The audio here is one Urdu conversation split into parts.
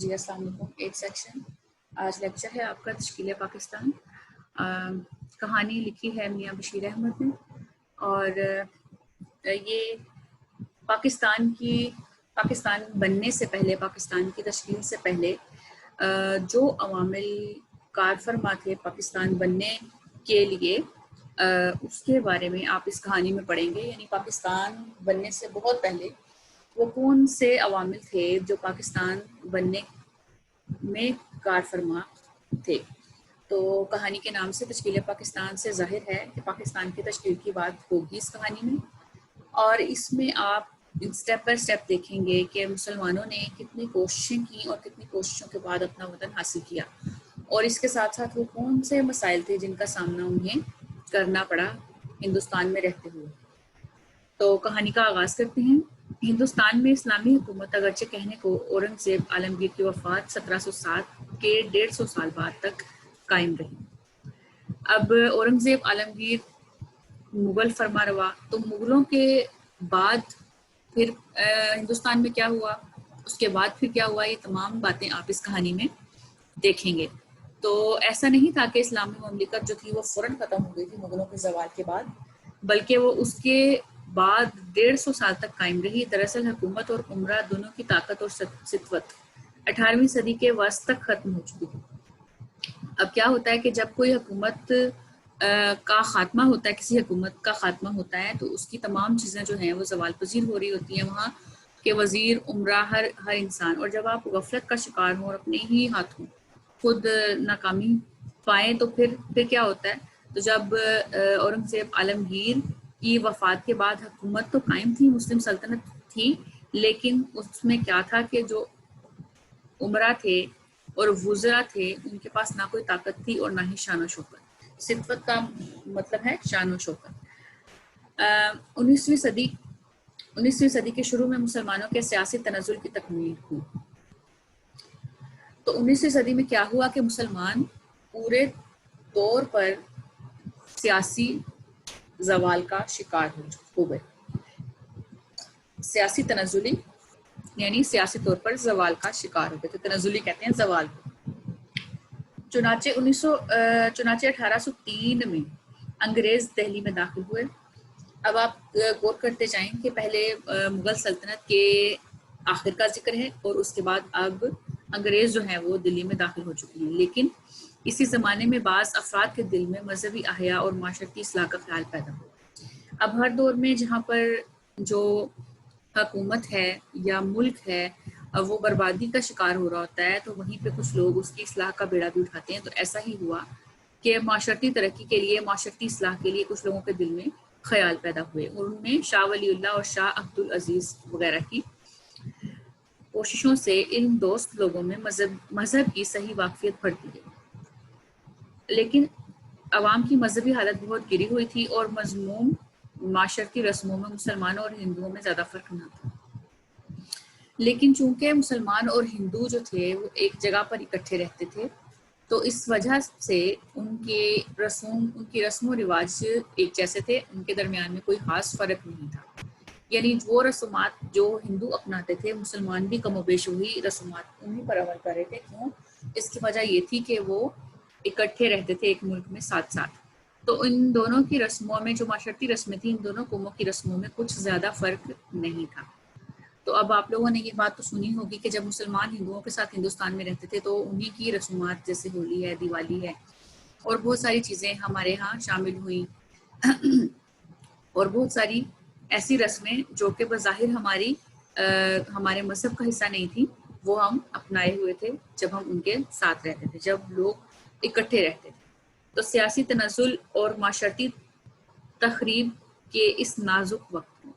جی السلام علیکم. 8 سیکشن. آج لیکچر ہے آپ کا تشکیل پاکستان. کہانی لکھی ہے میاں بشیر احمد نے، اور یہ پاکستان بننے سے پہلے، پاکستان کی تشکیل سے پہلے جو عوامل کار فرما تھے پاکستان بننے کے لیے، اس کے بارے میں آپ اس کہانی میں پڑھیں گے. یعنی پاکستان بننے سے بہت پہلے وہ کون سے عوامل تھے جو پاکستان بننے میں کار فرما تھے. تو کہانی کے نام سے تشکیل پاکستان سے ظاہر ہے کہ پاکستان کی تشکیل کی بات ہوگی اس کہانی میں، اور اس میں آپ سٹیپ بائی سٹیپ دیکھیں گے کہ مسلمانوں نے کتنی کوششیں کی اور کتنی کوششوں کے بعد اپنا وطن حاصل کیا، اور اس کے ساتھ ساتھ وہ کون سے مسائل تھے جن کا سامنا انہیں کرنا پڑا ہندوستان میں رہتے ہوئے. تو کہانی کا آغاز کرتے ہیں. ہندوستان میں اسلامی حکومت اگرچہ کہنے کو اورنگزیب عالمگیر کی وفات 1707 کے 150 سال بعد تک قائم رہی. اب اورنگزیب عالمگیر مغل فرما روا، تو مغلوں کے بعد پھر ہندوستان میں کیا ہوا، اس کے بعد پھر کیا ہوا، یہ تمام باتیں آپ اس کہانی میں دیکھیں گے. تو ایسا نہیں تھا کہ اسلامی مملکت جو تھی وہ فوراً ختم ہو گئی تھی مغلوں کے زوال کے بعد، بلکہ وہ اس کے بعد 150 سال تک قائم رہی. دراصل حکومت اور عمرہ دونوں کی طاقت اور سطوت 18ویں صدی کے وسط تک ختم ہو چکی تھی. اب کیا ہوتا ہے کہ جب کوئی حکومت کا خاتمہ ہوتا ہے، کسی حکومت کا خاتمہ ہوتا ہے، تو اس کی تمام چیزیں جو ہیں وہ زوال پذیر ہو رہی ہوتی ہیں، وہاں کے وزیر، عمرہ، ہر انسان. اور جب آپ غفلت کا شکار ہوں اور اپنے ہی ہاتھوں خود ناکامی پائیں تو پھر کیا ہوتا ہے. تو جب اورنگزیب عالمگیر کی وفات کے بعد حکومت تو قائم تھی، مسلم سلطنت تھی، لیکن اس میں کیا تھا کہ جو عمرہ تھے اور وزراء تھے ان کے پاس نہ کوئی طاقت تھی اور نہ ہی شان و شوکت. سطوت کا مطلب ہے شان و شوکت. 19ویں صدی کے شروع میں مسلمانوں کے سیاسی تنزل کی تکمیل ہوئی. تو 19ویں صدی میں کیا ہوا کہ مسلمان پورے طور پر سیاسی زوال کا شکار ہو گئے. سیاسی تنزلی یعنی سیاسی طور پر زوال کا شکار ہو گئے. تو تنزلی کہتے ہیں زوال کو. چنانچہ 1803 میں انگریز دہلی میں داخل ہوئے. اب آپ غور کرتے جائیں کہ پہلے مغل سلطنت کے آخر کا ذکر ہے اور اس کے بعد اب انگریز جو ہیں وہ دلی میں داخل ہو چکی ہیں. لیکن اسی زمانے میں بعض افراد کے دل میں مذہبی احیا اور معاشرتی اصلاح کا خیال پیدا ہوا. اب ہر دور میں جہاں پر جو حکومت ہے یا ملک ہے وہ بربادی کا شکار ہو رہا ہوتا ہے، تو وہیں پہ کچھ لوگ اس کی اصلاح کا بیڑا بھی اٹھاتے ہیں. تو ایسا ہی ہوا کہ معاشرتی ترقی کے لیے، معاشرتی اصلاح کے لیے کچھ لوگوں کے دل میں خیال پیدا ہوئے، اور ان میں شاہ ولی اللہ اور شاہ عبد العزیز وغیرہ کی کوششوں سے ان دوست لوگوں میں مذہب کی صحیح واقفیت بڑھتی گئی. لیکن عوام کی مذہبی حالت بہت گری ہوئی تھی اور مذموم معاشرتی رسموں میں مسلمانوں اور ہندوؤں میں زیادہ فرق نہ تھا. لیکن چونکہ مسلمان اور ہندو جو تھے وہ ایک جگہ پر اکٹھے رہتے تھے، تو اس وجہ سے ان کی رسم و رواج ایک جیسے تھے، ان کے درمیان میں کوئی خاص فرق نہیں تھا. یعنی وہ رسومات جو ہندو اپناتے تھے مسلمان بھی کم و بیش وہی رسومات انہیں پر عمل کر رہے تھے. کیوں؟ اس کی وجہ یہ تھی کہ وہ اکٹھے رہتے تھے ایک ملک میں ساتھ ساتھ. تو ان دونوں کی رسموں میں، جو معاشرتی رسمیں تھیں، ان دونوں قوموں کی رسموں میں کچھ زیادہ فرق نہیں تھا. تو اب آپ لوگوں نے یہ بات تو سنی ہوگی کہ جب مسلمان ہندوؤں کے ساتھ ہندوستان میں رہتے تھے تو انہیں کی رسومات جیسے ہولی ہے، دیوالی ہے اور بہت ساری چیزیں ہمارے ہاں شامل ہوئیں اور بہت ساری ایسی رسمیں جو کہ بظاہر ہمارے مذہب کا حصہ نہیں تھی، وہ ہم اپنائے ہوئے تھے جب ہم ان کے ساتھ رہتے تھے، جب لوگ اکٹھے رہتے تھے. تو سیاسی تنزل اور معاشرتی تخریب کے اس نازک وقت میں،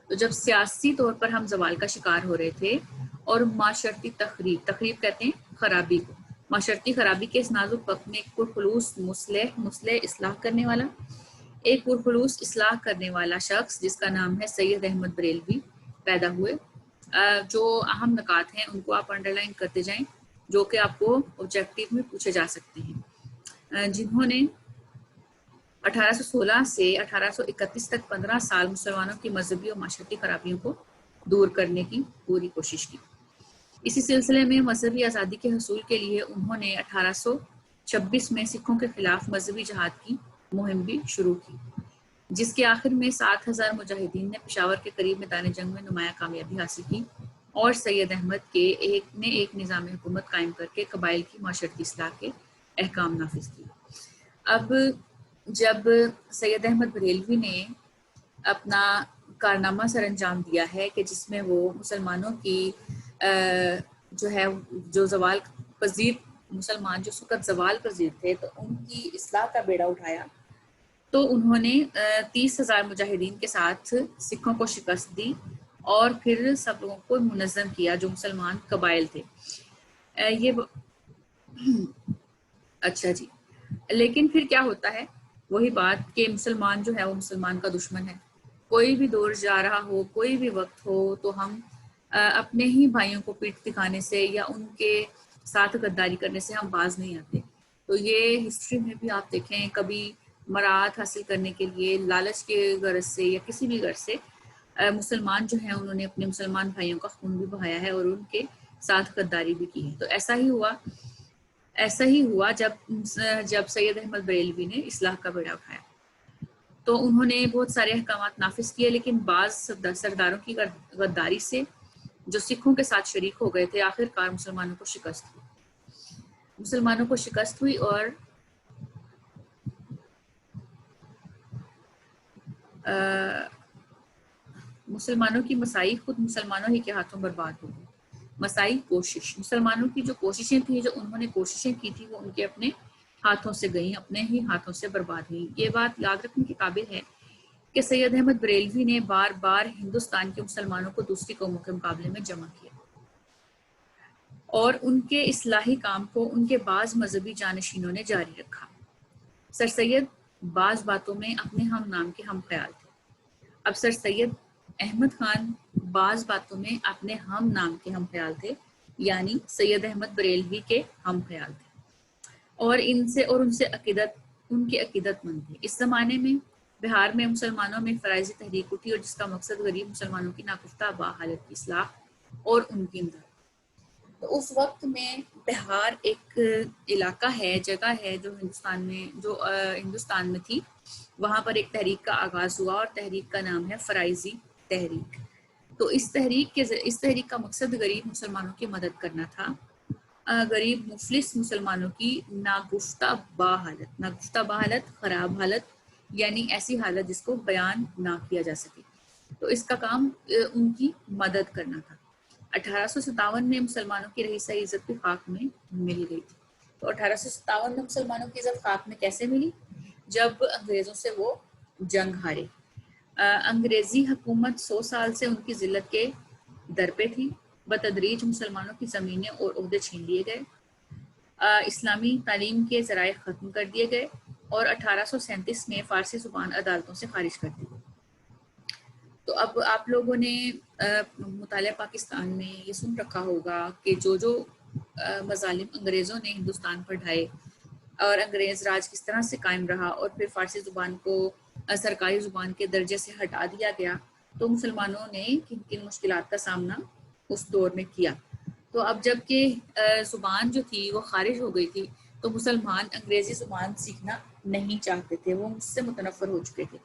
تو جب سیاسی طور پر ہم زوال کا شکار ہو رہے تھے اور معاشرتی تخریب کہتے ہیں خرابی کو، معاشرتی خرابی کے اس نازک وقت میں ایک پرخلوص مصلح اصلاح کرنے والا شخص جس کا نام ہے سید احمد بریلوی پیدا ہوئے. جو اہم نکات ہیں ان کو آپ انڈر لائن کرتے جائیں، جو کہ آپ کو آبجیکٹیو میں پوچھے جا سکتے ہیں. جنہوں نے 1816 سے 1831 تک 15 سال مسلمانوں کی مذہبی اور معاشرتی خرابیوں کو دور کرنے کی پوری کوشش کی. اسی سلسلے میں مذہبی آزادی کے حصول کے لیے انہوں نے 1826 میں سکھوں کے خلاف مذہبی جہاد کی مہم بھی شروع کی، جس کے آخر میں 7,000 مجاہدین نے پشاور کے قریب میدان جنگ میں نمایاں کامیابی حاصل کی اور سید احمد کے ایک نظام حکومت قائم کر کے قبائل کی معاشرتی اصلاح کے احکام نافذ کیے۔ اب جب سید احمد بریلوی نے اپنا کارنامہ سر انجام دیا ہے کہ جس میں وہ مسلمانوں کی جو زوال پذیر مسلمان جو اس وقت زوال پذیر تھے تو ان کی اصلاح کا بیڑا اٹھایا، تو انہوں نے 30,000 مجاہدین کے ساتھ سکھوں کو شکست دی اور پھر سب لوگوں کو منظم کیا جو مسلمان قبائل تھے۔ اچھا جی، لیکن پھر کیا ہوتا ہے وہی بات کہ مسلمان جو ہے وہ مسلمان کا دشمن ہے۔ کوئی بھی دور جا رہا ہو، کوئی بھی وقت ہو، تو ہم اپنے ہی بھائیوں کو پیٹ دکھانے سے یا ان کے ساتھ غداری کرنے سے ہم باز نہیں آتے۔ تو یہ ہسٹری میں بھی آپ دیکھیں، کبھی مراعات حاصل کرنے کے لیے لالچ کے غرض سے یا کسی بھی غرض سے مسلمان جو ہیں انہوں نے اپنے مسلمان بھائیوں کا خون بھی بہایا ہے اور ان کے ساتھ غداری بھی کی ہے۔ تو ایسا ہی ہوا جب سید احمد بریلوی نے اصلاح کا بیڑا اٹھایا، تو انہوں نے بہت سارے احکامات نافذ کیے، لیکن بعض سرداروں کی غداری سے جو سکھوں کے ساتھ شریک ہو گئے تھے، آخر کار مسلمانوں کو شکست ہوئی اور مسلمانوں کی مساعی خود مسلمانوں ہی کے ہاتھوں برباد ہو گئی۔ مساعی کوشش، مسلمانوں کی جو کوششیں تھیں، جو انہوں نے کوششیں کی تھی، وہ ان کے اپنے ہاتھوں سے گئیں، اپنے ہی ہاتھوں سے برباد ہوئی۔ یہ بات یاد رکھنے کے قابل ہے کہ سید احمد بریلوی نے بار بار ہندوستان کے مسلمانوں کو دوسری قوموں کے مقابلے میں جمع کیا اور ان کے اصلاحی کام کو ان کے بعض مذہبی جانشینوں نے جاری رکھا۔ سر سید بعض باتوں میں اپنے ہم نام کے ہم خیال تھے۔ اب سر سید احمد خان بعض باتوں میں اپنے ہم نام کے ہم خیال تھے، یعنی سید احمد بریلوی کے ہم خیال تھے، اور ان سے عقیدت مند تھے۔ اس زمانے میں بہار میں مسلمانوں میں فرائضی تحریک اٹھی، اور جس کا مقصد غریب مسلمانوں کی ناگفتہ حالت کی اصلاح اور ان کی امداد۔ تو اس وقت میں بہار ایک علاقہ ہے، جگہ ہے جو ہندوستان میں تھی، وہاں پر ایک تحریک کا آغاز ہوا اور تحریک کا نام ہے فرائضی تحریک۔ تو اس تحریک کا مقصد غریب مسلمانوں کی مدد کرنا تھا، غریب مفلس مسلمانوں کی ناگفتہ با حالت، خراب حالت، یعنی ایسی حالت جس کو بیان نہ کیا جا سکے، تو اس کا کام ان کی مدد کرنا تھا۔ 1857 میں مسلمانوں کی رہی سہی عزت بھی خاک میں مل گئی تھی۔ تو 1857 میں مسلمانوں کی عزت خاک میں کیسے ملی؟ جب انگریزوں سے وہ جنگ ہارے۔ انگریزی حکومت 100 سال سے ان کی ذلت کے در پہ تھی۔ بتدریج مسلمانوں کی زمینیں اور عہدے چھین لیے گئے، اسلامی تعلیم کے ذرائع ختم کر دیے گئے، اور 1837 میں فارسی زبان عدالتوں سے خارج کر دی۔ تو اب آپ لوگوں نے مطالعہ پاکستان میں یہ سن رکھا ہوگا کہ جو مظالم انگریزوں نے ہندوستان پر ڈھائے اور انگریز راج کس طرح سے قائم رہا، اور پھر فارسی زبان کو سرکاری زبان کے درجے سے ہٹا دیا گیا، تو مسلمانوں نے کن کن مشکلات کا سامنا اس دور میں کیا۔ تو اب جب کہ زبان جو تھی وہ خارج ہو گئی تھی، تو مسلمان انگریزی زبان سیکھنا نہیں چاہتے تھے، وہ اس سے متنفر ہو چکے تھے۔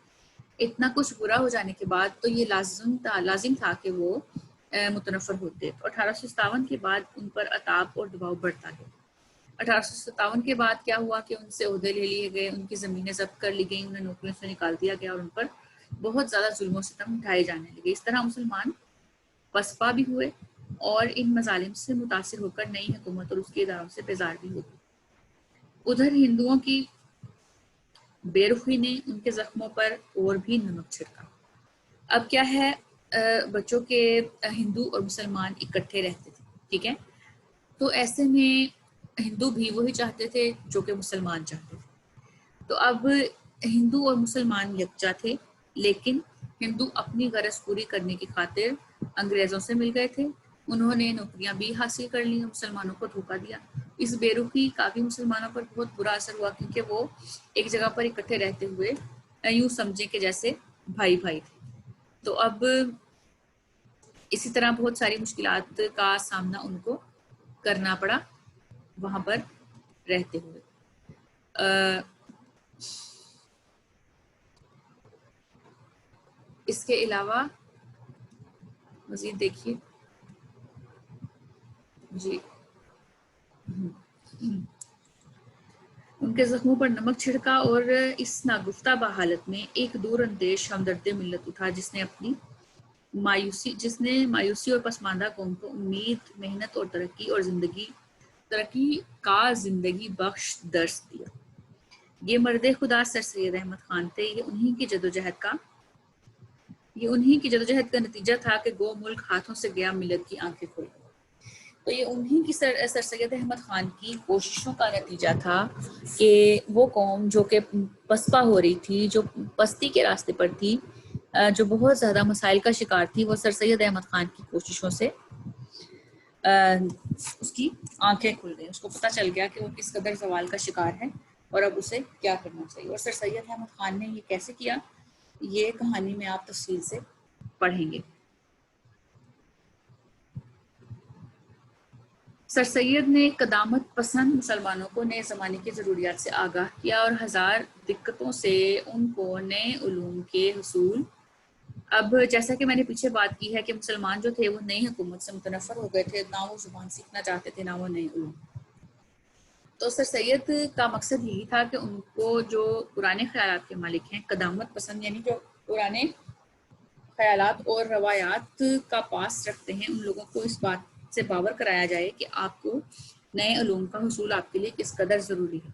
اتنا کچھ برا ہو جانے کے بعد تو یہ لازم تھا کہ وہ متنفر ہوتے۔ تو 1857 کے بعد ان پر عتاب اور دباؤ بڑھتا گیا۔ 1857 کے بعد کیا ہوا کہ ان سے عہدے لے لیے گئے، ان کی زمینیں ضبط کر لی گئیں، انہیں نوکریوں سے نکال دیا گیا، اور ان پر بہت زیادہ ظلم و ستم ڈھائے جانے لگے۔ اس طرح مسلمان پسپا بھی ہوئے اور ان مظالم سے متاثر ہو کر نئی حکومت اور اس کے اداروں سے بیزار بھی ہوئے۔ ادھر ہندوؤں کی بے رخی نے ان کے زخموں پر اور بھی نمک چھڑکا۔ اب کیا ہے، بچوں کے ہندو اور مسلمان اکٹھے رہتے تھے، ٹھیک ہے، تو ایسے میں ہندو بھی وہی چاہتے تھے جو کہ مسلمان چاہتے تھے۔ تو اب ہندو اور مسلمان یکجا تھے، لیکن ہندو اپنی غرض پوری کرنے کی خاطر انگریزوں سے مل گئے تھے، انہوں نے نوکریاں بھی حاصل کر لی، مسلمانوں کو دھوکہ دیا۔ اس بے رخی کا بھی مسلمانوں پر بہت برا اثر ہوا، کیونکہ وہ ایک جگہ پر اکٹھے رہتے ہوئے یوں سمجھیں کہ جیسے بھائی بھائی تھے۔ تو اب اسی طرح بہت ساری مشکلات کا سامنا ان کو کرنا پڑا وہاں پر رہتے ہوئے. اس کے علاوہ مزید دیکھیے جی ان کے زخموں پر نمک چھڑکا اور اس ناگفتہ حالت میں ایک دور اندیش ہمدرد ملت اٹھا جس نے مایوسی اور پسماندہ قوم کو امید، محنت اور ترقی کا زندگی بخش درس دیا. یہ مرد خدا سر سید احمد خان تھے. یہ انہی کی جدوجہد کا نتیجہ تھا کہ گو ملک ہاتھوں سے گیا، ملت کی آنکھیں کھل گئی. تو یہ انہی کی سر سید احمد خان کی کوششوں کا نتیجہ تھا کہ وہ قوم جو کہ پسپا ہو رہی تھی، جو پستی کے راستے پر تھی، جو بہت زیادہ مسائل کا شکار تھی، وہ سر سید احمد خان کی کوششوں سے اس کی آنکھیں کھل گئی. اس کو پتہ چل گیا کہ وہ کس قدر زوال کا شکار ہے اور اب اسے کیا کرنا چاہیے. اور سر سید احمد خان نے یہ کیسے کیا، یہ کہانی میں آپ تفصیل سے پڑھیں گے. سر سید نے قدامت پسند مسلمانوں کو نئے زمانے کی ضروریات سے آگاہ کیا اور ہزار دقتوں سے ان کو نئے علوم کے حصول. اب جیسا کہ میں نے پیچھے بات کی ہے کہ مسلمان جو تھے وہ نئی حکومت سے متنفر ہو گئے تھے، نہ وہ زبان سیکھنا چاہتے تھے، نہ وہ نئے علوم. تو سر سید کا مقصد یہی تھا کہ ان کو جو پرانے خیالات کے مالک ہیں، قدامت پسند یعنی جو پرانے خیالات اور روایات کا پاس رکھتے ہیں، ان لوگوں کو اس بات سے باور کرایا جائے کہ آپ کو نئے علوم کا حصول آپ کے لیے کس قدر ضروری ہے.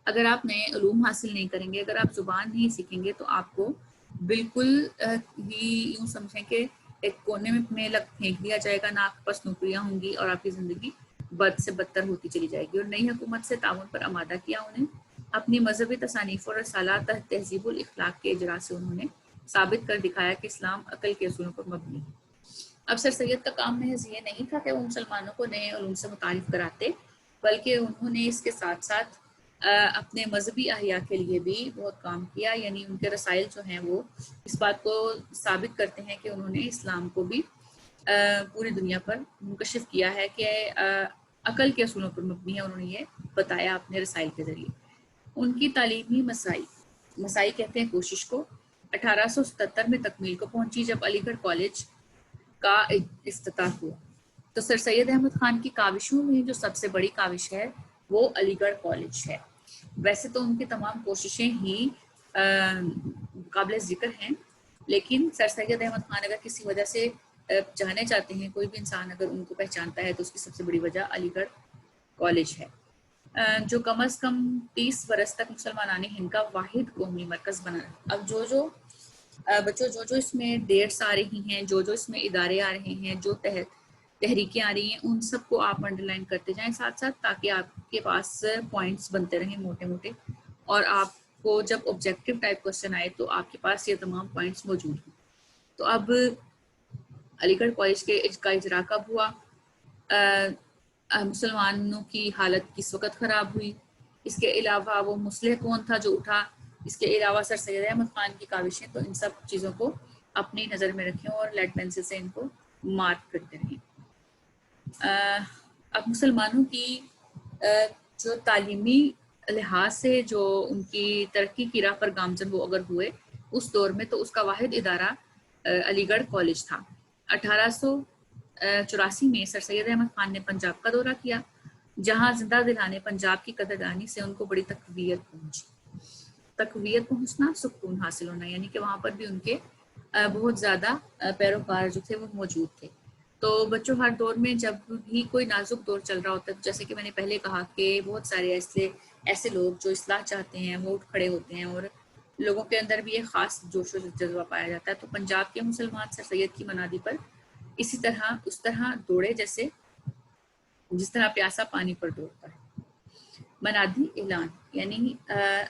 اگر آپ نئے علوم حاصل نہیں کریں گے، اگر آپ زبان نہیں سیکھیں گے، تو آپ کو بالکل ہی یوں سمجھیں کہ ایک کونے میں پھینک دیا جائے گا. نہ آپ کے پاس نوکریاں ہوں گی اور آپ کی زندگی بد سے بدتر ہوتی چلی جائے گی. اور نئی حکومت سے تعاون پر آمادہ کیا انہیں. اپنی مذہبی تصانیف اور رسالات تحت تہذیب الاخلاق کے اجرا سے انہوں نے ثابت کر دکھایا کہ اسلام عقل کے اصولوں پر مبنی ہے. اب سر سید کا کام محض یہ نہیں تھا کہ وہ مسلمانوں کو نئے علوم سے متعارف کراتے، بلکہ انہوں نے اس کے ساتھ ساتھ اپنے مذہبی احیاء کے لیے بھی بہت کام کیا. یعنی ان کے رسائل جو ہیں وہ اس بات کو ثابت کرتے ہیں کہ انہوں نے اسلام کو بھی پوری دنیا پر منکشف کیا ہے کہ عقل کے اصولوں پر مبنی ہے. انہوں نے یہ بتایا اپنے رسائل کے ذریعے. ان کی تعلیمی مسائی کہتے ہیں کوشش کو 1877 میں تکمیل کو پہنچی جب علی گڑھ کالج کا افتتاح ہوا. تو سر سید احمد خان کی کاوشوں میں جو سب سے بڑی کاوش ہے وہ علی گڑھ کالج ہے. ویسے تو ان کی تمام کوششیں ہی قابل ذکر ہیں، لیکن سر سید احمد خان اگر کسی وجہ سے جانے چاہتے ہیں، کوئی بھی انسان اگر ان کو پہچانتا ہے، تو اس کی سب سے بڑی وجہ علی گڑھ کالج ہے، جو کم از کم 30 برس تک مسلمانان ہند کا واحد قومی مرکز بنا. اب جو بچوں جو اس میں ڈیٹس آ رہی ہیں، جو اس میں ادارے آ رہے ہیں، جو تحریکیں آ رہی ہیں، ان سب کو آپ انڈر لائن کرتے جائیں ساتھ ساتھ، تاکہ آپ کے پاس پوائنٹس بنتے رہیں موٹے موٹے، اور آپ کو جب آبجیکٹیو ٹائپ کوسچن آئے تو آپ کے پاس یہ تمام پوائنٹس موجود ہیں. تو اب علی گڑھ کالج کا اجرا کب ہوا؟ مسلمانوں کی حالت کس وقت خراب ہوئی؟ اس کے علاوہ وہ مسلح کون تھا جو اٹھا؟ اس کے علاوہ سر سید احمد خان کی کاوشیں. تو ان سب چیزوں کو اپنی نظر میں رکھیں اور لیڈ پینسل سے ان کو مارک کرتے رہیں. اب مسلمانوں کی جو تعلیمی لحاظ سے جو ان کی ترقی کی راہ پر گامزن وہ اگر ہوئے اس دور میں، تو اس کا واحد ادارہ علی گڑھ کالج تھا. 1884 میں سر سید احمد خان نے پنجاب کا دورہ کیا، جہاں زندہ دلانے پنجاب کی قدردانی سے ان کو بڑی تقویت پہنچنا، سکون حاصل ہونا، یعنی کہ وہاں پر بھی ان کے بہت زیادہ پیروکار جو تھے وہ موجود تھے. تو بچوں ہر دور میں جب بھی کوئی نازک دور چل رہا ہوتا ہے، جیسے کہ میں نے پہلے کہا کہ بہت سارے ایسے لوگ جو اصلاح چاہتے ہیں وہ اٹھ کھڑے ہوتے ہیں، اور لوگوں کے اندر بھی ایک خاص جوش و جذبہ پایا جاتا ہے. تو پنجاب کے مسلمان سر سید کی منادی پر اس طرح دوڑے جس طرح پیاسا پانی پر دوڑتا ہے. منادی اعلان یعنی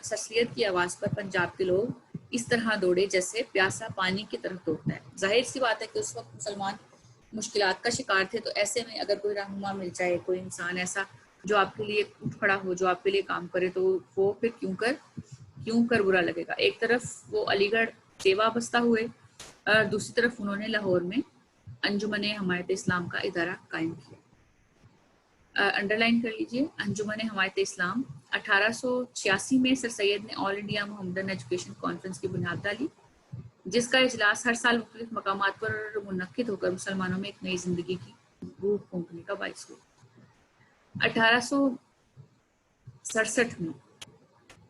سر سید کی آواز پر پنجاب کے لوگ اس طرح دوڑے جیسے پیاسا پانی کی طرف دوڑتا ہے. ظاہر سی بات ہے کہ اس وقت مسلمان مشکلات کا شکار تھے، تو ایسے میں اگر کوئی رہنما مل جائے، کوئی انسان ایسا جو آپ کے لیے اٹھ کھڑا ہو، جو آپ کے لیے کام کرے، تو وہ پھر کیوں کر برا لگے گا. ایک طرف وہ علی گڑھ سے وابستہ ہوئے، دوسری طرف انہوں نے لاہور میں انجمن حمایت اسلام کا ادارہ قائم کیا۔ انڈرلائن کر لیجئے، انجمن حمایت اسلام 1886 میں سر سید نے آل انڈیا محمدن ایجوکیشن کانفرنس کی بنیاد ڈالی، جس کا اجلاس ہر سال مختلف مقامات پر منعقد ہو کر مسلمانوں میں ایک نئی زندگی کی روح پھونکنے کا باعث ہوا۔ 1867 میں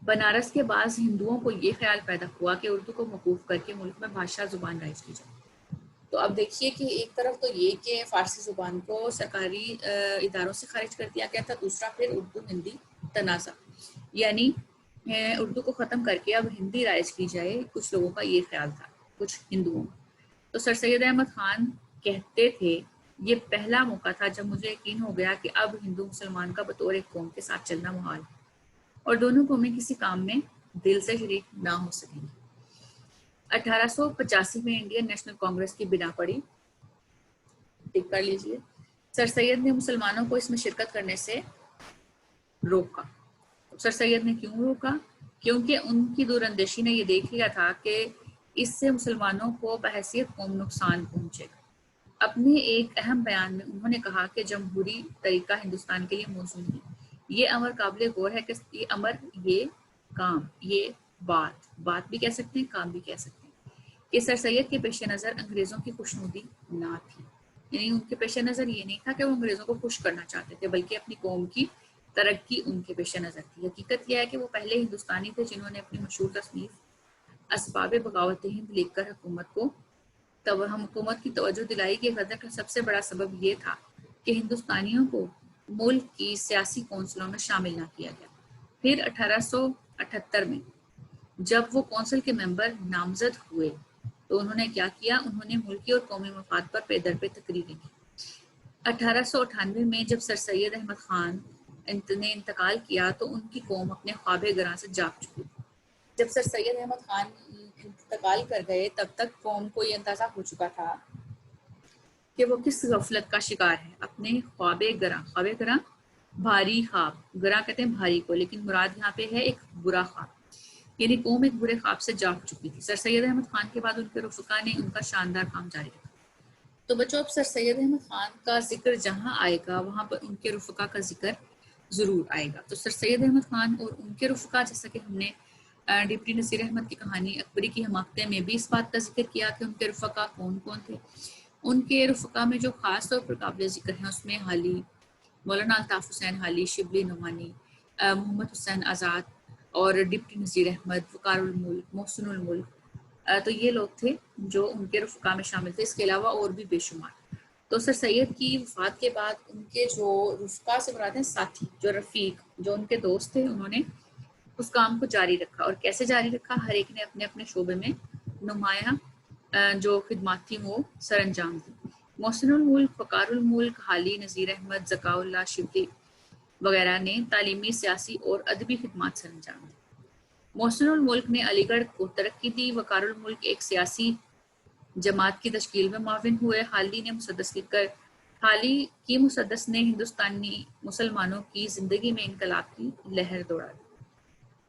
بنارس کے بعض ہندوؤں کو یہ خیال پیدا ہوا کہ اردو کو موقوف کر کے ملک میں بادشاہ زبان رائج کی جائے۔ تو اب دیکھیے کہ ایک طرف تو یہ کہ فارسی زبان کو سرکاری اداروں سے خارج کر دیا گیا تھا، دوسرا پھر اردو ہندی تنازع، یعنی اردو کو ختم کر کے اب ہندی رائج کی جائے، کچھ لوگوں کا یہ خیال تھا، کچھ ہندوؤں۔ تو سر سید احمد خان کہتے تھے یہ پہلا موقع تھا جب مجھے یقین ہو گیا کہ اب ہندو مسلمان کا بطور ایک قوم کے ساتھ چلنا محال ہے اور دونوں قومیں کسی کام میں دل سے شریک نہ ہو سکیں گی۔ 1885 میں انڈین نیشنل کانگریس کی بنا پڑی، ٹک کر لیجئے۔ سر سید نے مسلمانوں کو اس میں شرکت کرنے سے روکا۔ سر سید نے کیوں روکا؟ کیونکہ ان کی دور اندیشی نے یہ دیکھ لیا تھا کہ اس سے مسلمانوں کو بحیثیت قوم نقصان پہنچے گا۔ اپنے ایک اہم بیان میں انہوں نے کہا کہ جمہوری طریقہ ہندوستان کے لیے موزوں نہیں، یہ امر قابل غور ہے کہ یہ امر، یہ کام، یہ بات بھی کہہ سکتے ہیں، کام بھی کہہ سکتے ہیں کہ سر سید کے پیش نظر انگریزوں کی خوشنودی نہ تھی، یعنی ان کے پیش نظر یہ نہیں تھا کہ وہ انگریزوں کو خوش کرنا چاہتے تھے، بلکہ اپنی قوم کی ترقی ان کے پیش نظر تھی۔ حقیقت یہ ہے کہ وہ پہلے ہندوستانی تھے جنہوں نے اپنی مشہور تصنیف اسباب بغاوت ہند لکھ کر حکومت کی توجہ دلائی کہ غدر کا سب سے بڑا سبب یہ تھا کہ ہندوستانیوں کو ملک کی سیاسی کونسلوں میں شامل نہ کیا گیا۔ پھر 1878 میں جب وہ کونسل کے ممبر نامزد ہوئے تو انہوں نے کیا کیا؟ انہوں نے ملکی اور قومی مفاد پر پے در پہ تقریریں کی۔ 1898 میں جب سر سید احمد خان نے انتقال کیا تو ان کی قوم اپنے خواب گراں سے جاگ چکی۔ جب سر سید احمد خان انتقال کر گئے تب تک قوم کو یہ اندازہ ہو چکا تھا کہ وہ کس غفلت کا شکار ہے۔ اپنے خواب گراں بھاری خواب، گراں کہتے ہیں بھاری کو، لیکن مراد یہاں پہ ہے ایک برا خواب، یعنی قوم ایک برے خواب سے جاگ چکی تھی۔ سر سید احمد خان کے بعد ان کے رفقا نے ان کا شاندار کام جاری رکھا۔ تو بچوں، اب سر سید احمد خان کا ذکر جہاں آئے گا وہاں پر ان کے رفقا کا ذکر ضرور آئے گا۔ تو سر سید احمد خان اور ان کے رفقا، جیسا کہ ہم نے ڈپٹی نصیر احمد کی کہانی اکبری کی حماقتیں میں بھی اس بات کا ذکر کیا کہ ان کے رفقا کون کون تھے۔ ان کے رفقا میں جو خاص طور پر قابل ذکر ہیں اس میں حالی، مولانا الطاف حسین حالی، شبلی نعمانی، محمد حسین آزاد اور ڈپٹی نصیر احمد، وقار الملک، محسن الملک، تو یہ لوگ تھے جو ان کے رفقا میں شامل تھے، اس کے علاوہ اور بھی بے شمار۔ تو سر سید کی وفات کے بعد ان کے جو رفقا سے مراد ہیں ساتھی، جو رفیق، جو ان کے دوست تھے، انہوں نے اس کام کو جاری رکھا۔ اور کیسے جاری رکھا؟ ہر ایک نے اپنے اپنے شعبے میں نمایاں جو خدمات تھیں وہ سر انجام دی۔ محسن الملک، وقار الملک، حالی، نذیر احمد، ذکاء اللہ، شبلی وغیرہ نے تعلیمی، سیاسی اور ادبی خدمات سر انجام دی۔ محسن الملک نے علی گڑھ کو ترقی دی، وقار الملک ایک سیاسی جماعت کی تشکیل میں معاون ہوئے، حالی کی مسدس نے ہندوستانی مسلمانوں کی زندگی میں انقلاب کی لہر دوڑا دی۔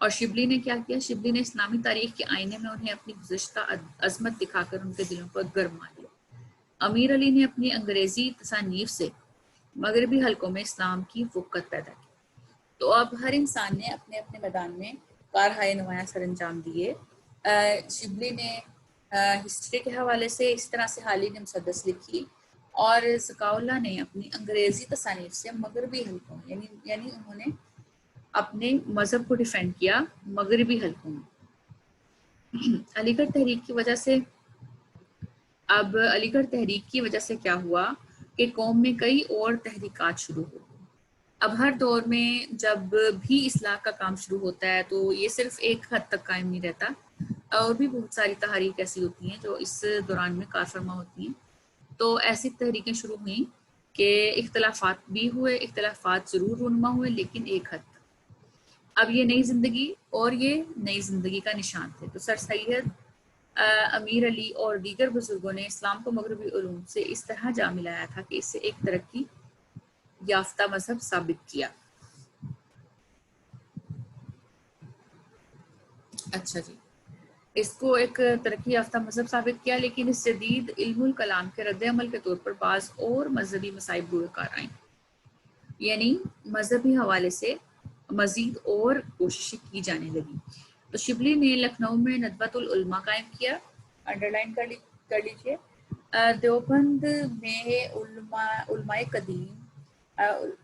اور شبلی نے کیا کیا؟ شبلی نے اسلامی تاریخ کے آئینے میں انہیں اپنی گزشتہ عظمت دکھا کر ان کے دلوں پر گرما دیا۔ امیر علی نے اپنی انگریزی تصانیف سے مغربی حلقوں میں اسلام کی وقت پیدا کی۔ تو اب ہر انسان نے اپنے اپنے میدان میں کارہائے نمایاں سر انجام دیے۔ شبلی نے ہسٹری کے حوالے سے اس طرح سے، حالی نے مسدس لکھی، اور ذکاء اللہ نے اپنی انگریزی تصانیف سے مغربی حلقوں میں، یعنی انہوں نے اپنے مذہب کو ڈیفینڈ کیا مغربی حلقوں میں۔ علی گڑھ تحریک کی وجہ سے کیا ہوا کہ قوم میں کئی اور تحریکات شروع ہو گئی۔ اب ہر دور میں جب بھی اصلاح کا کام شروع ہوتا ہے تو یہ صرف ایک حد تک قائم نہیں رہتا، اور بھی بہت ساری تحریک ایسی ہوتی ہیں جو اس دوران میں کار فرما ہوتی ہیں۔ تو ایسی تحریکیں شروع ہوئیں کہ اختلافات بھی ہوئے، اختلافات ضرور رونما ہوئے، لیکن ایک حد تک۔ اب یہ نئی زندگی اور یہ نئی زندگی کا نشان تھے۔ تو سر سید، امیر علی اور دیگر بزرگوں نے اسلام کو مغربی علوم سے اس طرح جا ملایا تھا کہ اسے ایک ترقی یافتہ مذہب ثابت کیا۔ اچھا جی، اس کو ایک ترقی یافتہ مذہب ثابت کیا، لیکن اس جدید علم الکلام کے رد عمل کے طور پر بعض اور مذہبی مصائب روئے کار آئیں، یعنی مذہبی حوالے سے مزید اور کوششیں کی جانے لگی۔ تو شبلی نے لکھنؤ میں ندوۃ العلماء قائم کیا، انڈرلائن کر لیجیے۔ دیوبند میں علماء قدیم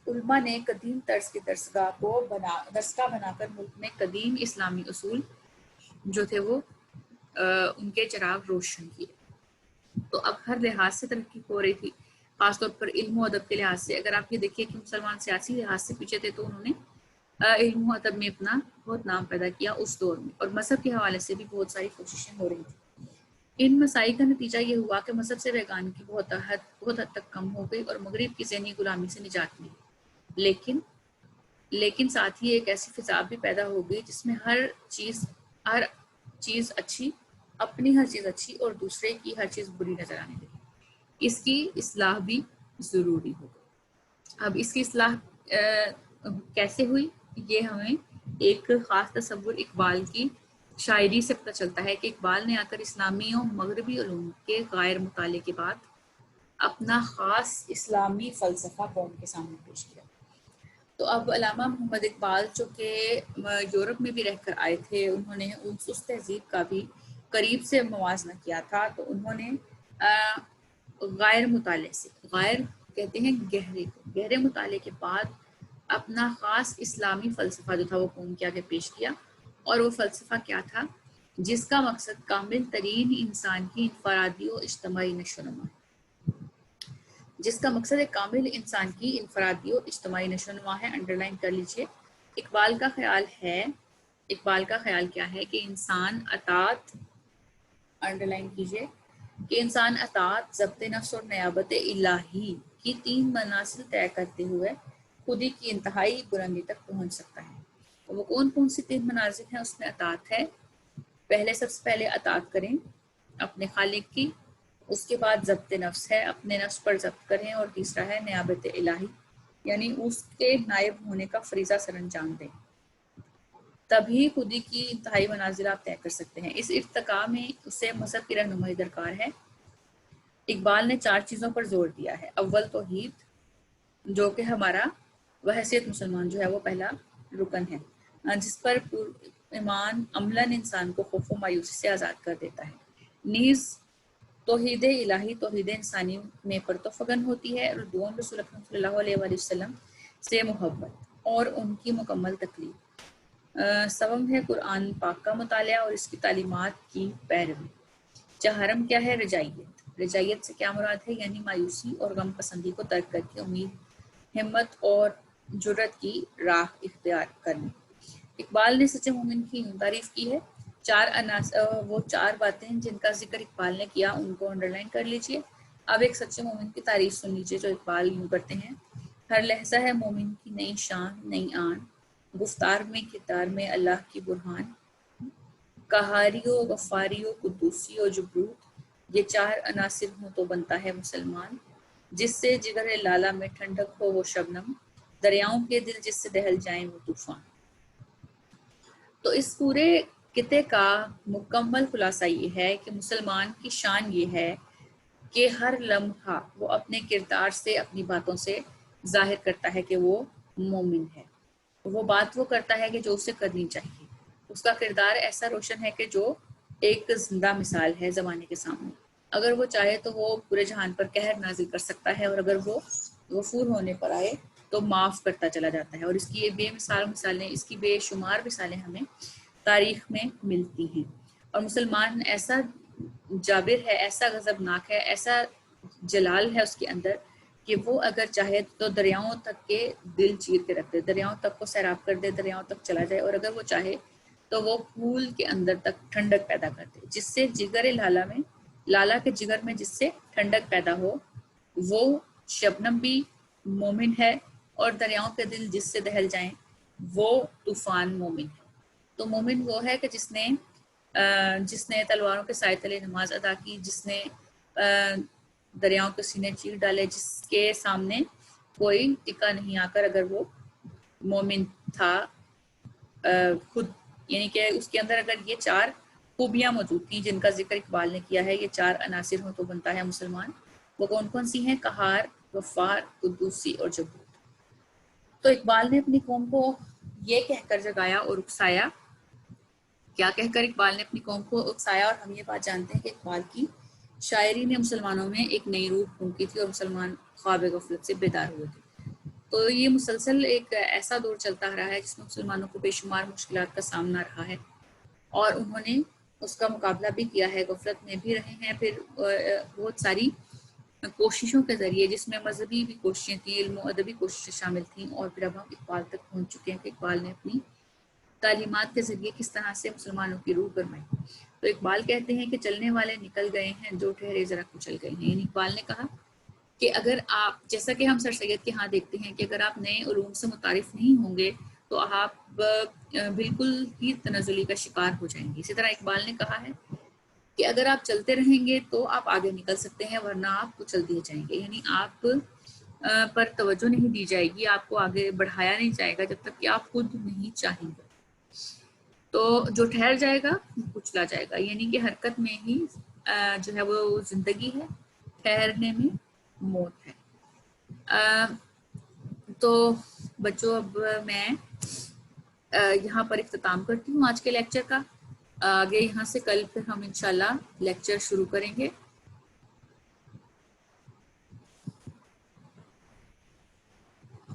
علماء نے قدیم طرز کی درسگاہ بنا کر ملک میں قدیم اسلامی اصول جو تھے وہ ان کے چراغ روشن کیے۔ تو اب ہر لحاظ سے ترقی ہو رہی تھی، خاص طور پر علم و ادب کے لحاظ سے۔ اگر آپ یہ دیکھیے کہ مسلمان سیاسی لحاظ سے پیچھے تھے تو انہوں نے علم و ادب میں اپنا بہت نام پیدا کیا اس دور میں، اور مذہب کے حوالے سے بھی بہت ساری کوششیں ہو رہی تھیں۔ ان مسائل کا نتیجہ یہ ہوا کہ مذہب سے بیگانگی بہت حد تک کم ہو گئی اور مغرب کی ذہنی غلامی سے نجات ملی، لیکن ساتھ ہی ایک ایسی فضا بھی پیدا ہو گئی جس میں ہر چیز اچھی، اپنی ہر چیز اچھی اور دوسرے کی ہر چیز بری نظر آنے لگی۔ اس کی اصلاح بھی ضروری ہو گئی۔ اب اس کی اصلاح کیسے ہوئی، یہ ہمیں ایک خاص تصور اقبال کی شاعری سے پتہ چلتا ہے کہ اقبال نے آ کر اسلامی اور مغربی علوم کے غیر مطالعے کے بعد اپنا خاص اسلامی فلسفہ قوم کے سامنے پیش کیا۔ تو اب علامہ محمد اقبال جو کہ یورپ میں بھی رہ کر آئے تھے، انہوں نے اس تہذیب کا بھی قریب سے موازنہ کیا تھا۔ تو انہوں نے غیر مطالعے سے، غیر کہتے ہیں گہرے مطالعے کے بعد اپنا خاص اسلامی فلسفہ جو تھا وہ قوم کے آگے پیش کیا۔ اور وہ فلسفہ کیا تھا؟ جس کا مقصد کامل ترین انسان کی انفرادی و اجتماعی نشو و نما ہے۔ جس کا مقصد ایک کامل انسان کی انفرادی و اجتماعی نشو و نما ہے۔ انڈرلائن کر لیجئے۔ اقبال کا خیال کیا ہے کہ انسان اطاعت، انڈرلائن کیجئے، کہ انسان اطاعت، ضبط نفس اور نیابت الہی کی 3 منازل طے کرتے ہوئے خودی کی انتہائی بلندی تک پہنچ سکتا ہے۔ وہ کون سی 3 منازل ہیں؟ اس میں اطاعت ہے، سب سے پہلے اطاعت کریں اپنے خالق کی، اس کے بعد ضبط نفس ہے، اپنے نفس پر ضبط کریں، اور تیسرا ہے نیابت الہی، یعنی اس کے نائب ہونے کا فریضہ سر انجام دیں۔ تبھی خودی کی انتہائی منازل آپ طے کر سکتے ہیں۔ اس ارتقاء میں اسے مذہب کی رہنمائی درکار ہے۔ اقبال نے 4 چیزوں پر زور دیا ہے۔ اول توحید، جو کہ ہمارا بحیثیت مسلمان جو ہے وہ پہلا رکن ہے، جس پر ایمان عملاً انسان کو خوف و مایوسی سے آزاد کر دیتا ہے۔ نیز توحید الہی توحید انسانی میں پرتوفگن ہوتی ہے، اور دوم رسول اکرم صلی اللہ علیہ وآلہ وسلم سے محبت اور ان کی مکمل تقلید۔ سوم ہے قرآن پاک کا مطالعہ اور اس کی تعلیمات کی پیروی۔ چہارم کیا ہے؟ رجائیت سے کیا مراد ہے؟ یعنی مایوسی اور غم پسندی کو ترک کر کے امید، ہمت اور جرت کی راہ اختیار کرنی۔ اقبال نے سچے مومن کی تعریف کی ہے۔ 4 باتیں جن کا ذکر اقبال نے کیا ان کو انڈرلائن کر لیجئے۔ اب ایک سچے مومن کی تعریف سن لیجئے جو اقبال یوں کرتے ہیں: ہر لحظہ ہے مومن کی نئی شان نئی آن، گفتار میں کردار میں اللہ کی برہان، قہاری و غفاری و قدوسی و جبروت، یہ 4 عناصر ہوں تو بنتا ہے مسلمان، جس سے جگر لالا میں ٹھنڈک ہو وہ شبنم، دریاؤں کے دل جس سے دہل جائیں وہ طوفان۔ تو اس پورے قطعے کا مکمل خلاصہ یہ ہے کہ مسلمان کی شان یہ ہے کہ ہر لمحہ وہ اپنے کردار سے، اپنی باتوں سے ظاہر کرتا ہے کہ وہ مومن ہے۔ وہ بات وہ کرتا ہے کہ جو اسے کرنی چاہیے۔ اس کا کردار ایسا روشن ہے کہ جو ایک زندہ مثال ہے زمانے کے سامنے۔ اگر وہ چاہے تو وہ پورے جہان پر قہر نازل کر سکتا ہے، اور اگر وہ غفور ہونے پر آئے تو معاف کرتا چلا جاتا ہے۔ اور اس کی یہ بے مثال مثالیں، اس کی بے شمار مثالیں ہمیں تاریخ میں ملتی ہیں۔ اور مسلمان ایسا جابر ہے، ایسا غضبناک ہے، ایسا جلال ہے اس کے اندر کہ وہ اگر چاہے تو دریاؤں تک کے دل چیر کے رکھ دے، دریاؤں تک کو سیراب کر دے، دریاؤں تک چلا جائے، اور اگر وہ چاہے تو وہ پھول کے اندر تک ٹھنڈک پیدا کر دے، جس سے جگر لالا کے جگر میں جس سے ٹھنڈک پیدا ہو وہ شبنم بھی مومن ہے، اور دریاؤں کے دل جس سے دہل جائیں وہ طوفان مومن ہے۔ تو مومن وہ ہے کہ جس نے تلواروں کے سائے تلے نماز ادا کی، جس نے دریاؤں کے سینے چیر ڈالے، جس کے سامنے کوئی ٹکا نہیں آ کر، اگر وہ مومن تھا خود، یعنی کہ اس کے اندر اگر یہ 4 خوبیاں موجود تھیں جن کا ذکر اقبال نے کیا ہے. یہ 4 عناصر ہوں تو بنتا ہے مسلمان. وہ کون کون سی ہیں؟ قہار، غفار، قدوسی اور جبور. تو اقبال نے اپنی قوم کو یہ کہہ کر جگایا اور اکسایا. کیا کہہ کر اقبال نے اپنی قوم کو اکسایا؟ اور ہم یہ بات جانتے ہیں کہ اقبال کی شاعری نے مسلمانوں میں ایک نئی روح پھونکی تھی اور مسلمان خواب غفلت سے بیدار ہوئے تھے. تو یہ مسلسل ایک ایسا دور چلتا رہا ہے جس میں مسلمانوں کو بے شمار مشکلات کا سامنا رہا ہے اور انہوں نے اس کا مقابلہ بھی کیا ہے. غفلت میں بھی رہے ہیں، پھر بہت ساری کوششوں کے ذریعے جس میں مذہبی بھی کوششیں تھیں، علم و ادبی کوششیں شامل تھیں. اور پھر اب ہم اقبال تک پہنچ چکے ہیں کہ اقبال نے اپنی تعلیمات کے ذریعے کس طرح سے مسلمانوں کی روح گرمائی. تو اقبال کہتے ہیں کہ چلنے والے نکل گئے ہیں، جو ٹھہرے ذرا کچل گئے ہیں. یعنی اقبال نے کہا کہ اگر آپ، جیسا کہ ہم سر سید کے ہاں دیکھتے ہیں کہ اگر آپ نئے علوم سے متعارف نہیں ہوں گے تو آپ بالکل ہی تنزلی کا شکار ہو جائیں گے. اسی طرح اقبال نے کہا ہے کہ اگر آپ چلتے رہیں گے تو آپ آگے نکل سکتے ہیں، ورنہ آپ کچل دیے جائیں گے. یعنی آپ پر توجہ نہیں دی جائے گی، آپ کو آگے بڑھایا نہیں جائے گا جب تک کہ آپ خود نہیں چاہیں گے. تو جو ٹھہر جائے گا کچلا جائے گا. یعنی کہ حرکت میں ہی جو ہے وہ زندگی ہے، ٹھہرنے میں موت ہے. تو بچوں اب میں یہاں پر اختتام کرتی ہوں آج کے لیکچر کا. آگے یہاں سے کل پھر ہم انشاءاللہ لیکچر شروع کریں گے.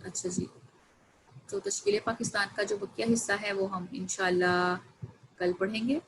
اچھا جی، تو تشکیل پاکستان کا جو بقیہ حصہ ہے وہ ہم انشاءاللہ کل پڑھیں گے.